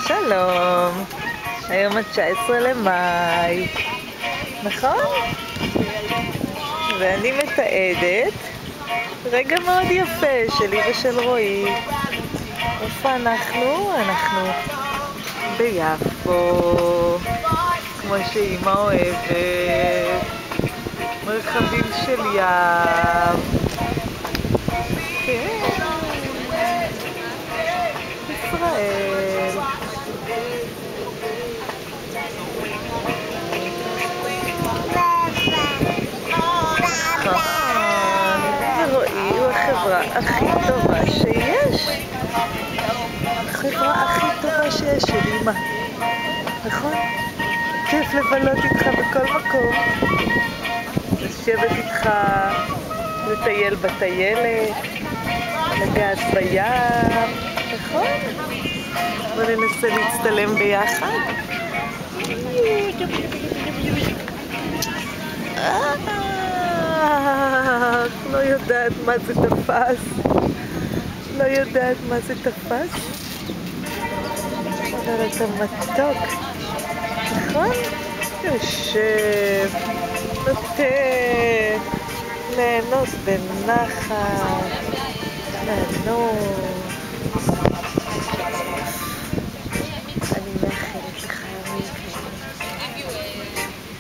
שלום, היום ה-19 למאי, נכון? ואני מתעדת רגע מאוד יפה שלי ושל רועי. איפה אנחנו? אנחנו ביפו, כמו שאמא אוהבת, מרחבים של ים. כן, ישראל. ורועי הוא החברה הכי טובה שיש. החברה הכי טובה שיש של אמא. נכון? כיף לבלות איתך בכל מקום. לשבת איתך, לטייל בטיילת, לגעת בים. נכון? בוא ננסה להצטלם ביחד. לא יודעת מה זה תפס. לא יודעת מה זה תפס. אבל אתה מתוק. נכון? יושב, נותן, ליהנות בנחת, ליהנות. אני מאחלת לך ימים כאלה.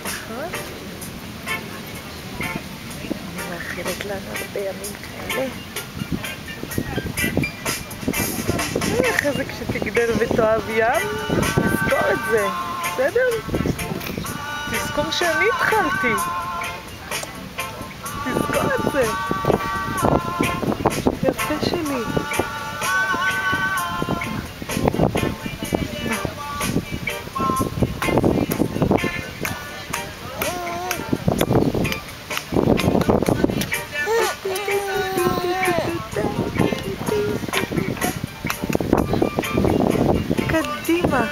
נכון? אני מאחלת לנו הרבה ימים כאלה. אחרי זה כשתגדל ותאהב ים, תזכור את זה, בסדר? תזכור שאני התחלתי. תזכור את זה. יפה שלי. קדימה.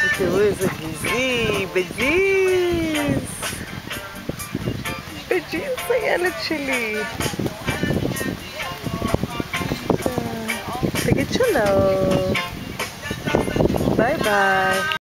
ותראו איזה גזי, בג'ינס. בג'ינס הילד שלי. תגיד שלום. ביי ביי.